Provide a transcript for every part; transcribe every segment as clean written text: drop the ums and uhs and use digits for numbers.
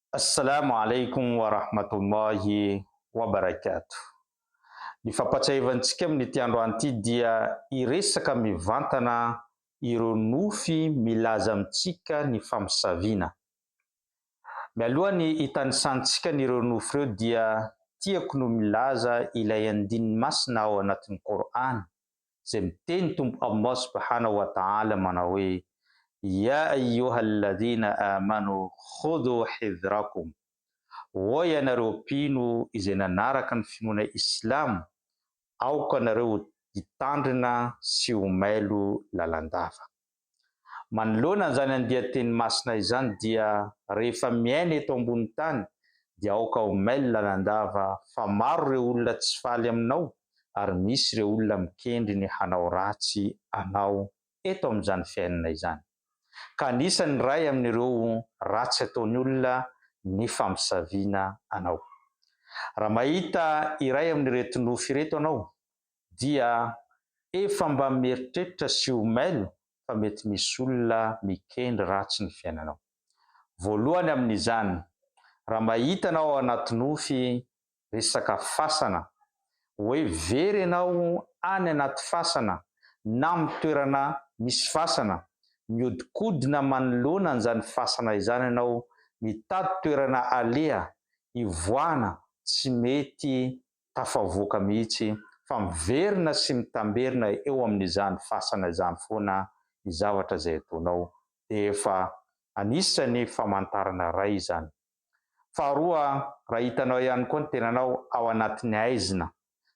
Assalamu alaikum wa rahmatullahi wa barakatuh. Ny fampatsiavantsika amin'ity androany ity dia iresaka mivantana ireo nofy milaza amintsika ny famosavina. Mialoha ny hitanisantsika n'ireo nofy ireo dia tiako no milaza ilay andininy masina ao anatin'ny Korana izay miteny Tompo Allah subhanahu wa ta'ala manao hoe ya ayyuhalladhina amanu khudhu hidrakum. O ianareo mpino izay nanaraka ny finoana Islamo, aoka anareo hitandrina sy ho mailo lalandava. Manoloana izany andian-teny masina izany dia rehefa miaina eto ambony tany dia aoka ho mailo lalandava fa maro ireo olona tsy faly aminao ary misy ireo olona mikendry ny hanao ratsy anao eto amin'izany fiainana izany. Ka anisan'ny ray amin'ireo ratsy ataon'ny olona ny famosavina anao. Raha mahita iray amin'ireto nofy ireto anao dia efa mba mieritreritra sy ho mailo fa mety misy olona mikendry ratsy ny fiainanao. Voalohany amin'izany, raha mahita anao ao anaty nofy resaka fasana, hoe very ianao any anaty fasana na amin'ny toerana misy fasana, miodikodina manoloana an'izany fasana izany ianao, mitady toerana aleha, ivoahana, tsy mety tafavoaka mihitsy fa miverina sy mitamberina eo amin'izany fasana izany foana ny zavatra izay ataonao dia efa anisany famantarana iray izany. Faharoa, raha hitanao ihany koa ny tenanao ao anatin'ny aizina,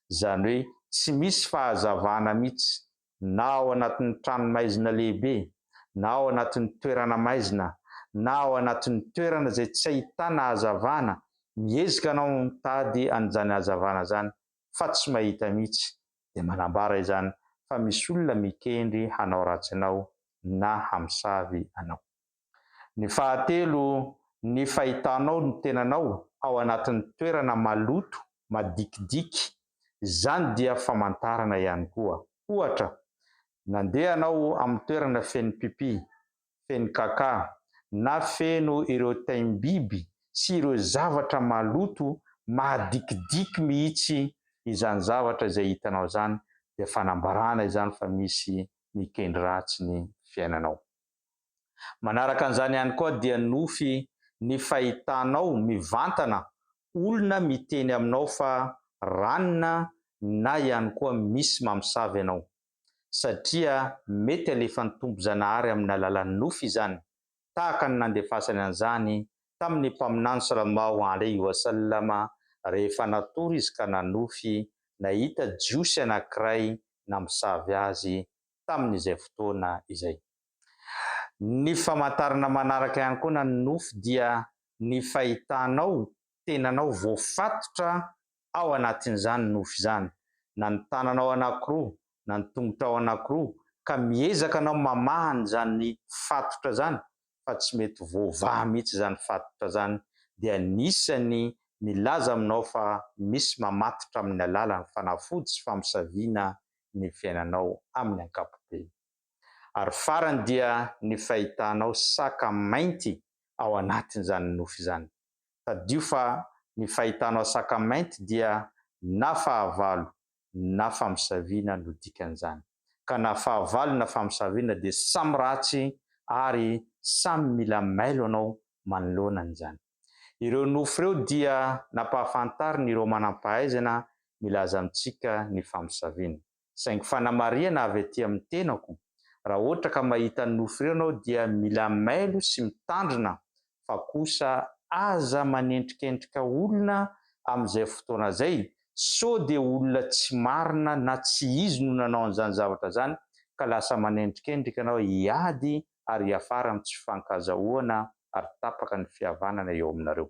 izany hoe tsy misy fahazavana mihitsy na ao anatin'ny trano maizina lehibe na ao anatin'ny toerana maizina na ao anatin'ny toerana izay tsy ahitana hazavana, miezaka anao mitady an'izany hazavana izany fa tsy mahita mihitsy dia manambara izany fa misy olona mikendry hanao ratsy anao na hamosavy anao. Ny fahatelo, ny fahitanao ny tenanao ao anatin'ny toerana maloto, madikidiky, izany dia famantarana ihany koa. Ohatra, nandeha anao amin'ny toerana feno pipi, feno kaka na feno ireo taim-biby sy ireo zavatra maloto mahadikidiky mihitsy izany zavatra izay hitanao izany dia fanambarana izany fa misy mikendry ratsy ny fiainanao. Manaraka an'izany ihany koa dia nofy ny fahitanao mivantana olona miteny aminao fa ranina na ihany koa misy mamosavy anao, satria mety alefan'ny tompo-janahary amin'ny alalan'ny nofy izany, tahaka ny nandefasany an'izany tamin'ny mpaminany sallallahu alaihi wasallama rehefa natory izy ka nanofy nahita jiosy anankiray namosavy azy tamin'izay fotoana izay. Ny famantarana manaraka ihany koa na ny nofy dia ny fahitanao tenanao voafatotra ao anatin'izany nofy izany, na ny tananao anankiroa na ny tongotrao anankiroa, ka miezaka anao mamaha an'izany fatotra izany fa tsy mety voavaha mihitsy izany fatotra izany dia anisany milaza aminao fa misy mamatotra amin'ny alalan'ny fanafody sy famosaviana ny fiainanao amin'ny ankapobeny. Ary farany dia ny fahitanao saka mainty ao anatin'izany nofy izany. Tadio fa ny fahitanao saka mainty dia na fahavalo na famosaviana no dikan'izany. Ka na fahavalo na famosaviana dia samy ratsy ary samy mila mailo anao manoloana an'izany. Ireo nofy ireo dia nampahafantarina ireo manam-pahaizana milaza amintsika ny famosaviana. Saingy fanamariana avy etỳ amin'ny tenako, raha ohatra ka mahita ny nofy ireo ianao dia mila mailo sy mitandrina fa kosa aza manendrikendrika olona amin'izay fotoana izay, sao dia olona tsy marina na tsy izy no nanao an'izany zavatra izany ka lasa manendrikendrika anao hiady ary hiafara amin'ny tsy fifankahazahoana ary tapaka ny fihavanana eo aminareo.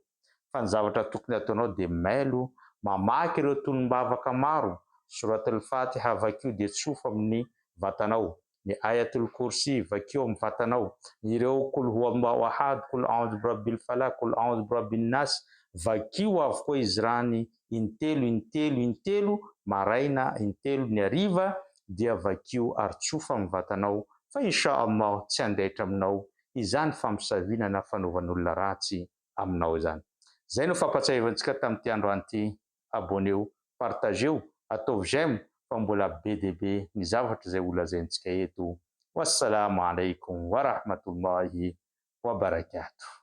Fa ny zavatra tokony ataonao dia mailo, mamaky ireo tolom-bavaka maro, suratul Fatiha vakio dia tsofa amin'ny vatanao, ny ayatul kursi vakio amin'ny vatanao, ireo kul huwallahu ahad, kul a'udhu birabbil falaq, kul a'udhu birabbin nas vakio avokoa izy rany intelo maraina, intelo ny hariva dia vakio ary tsofa amin'ny vatanao fa insha Allah tsy handaitra aminao izany famosaviana na fanaovan'olona ratsy aminao zany. Zay no fampatsiavantsika tamin'ity androany ity. Abonneo, partageo, ataovy j'aime fa mbola be dia be ny zavatra izay holazaintsika eto. Wassalamu alaikum wa rahmatullahi wa barakatuh.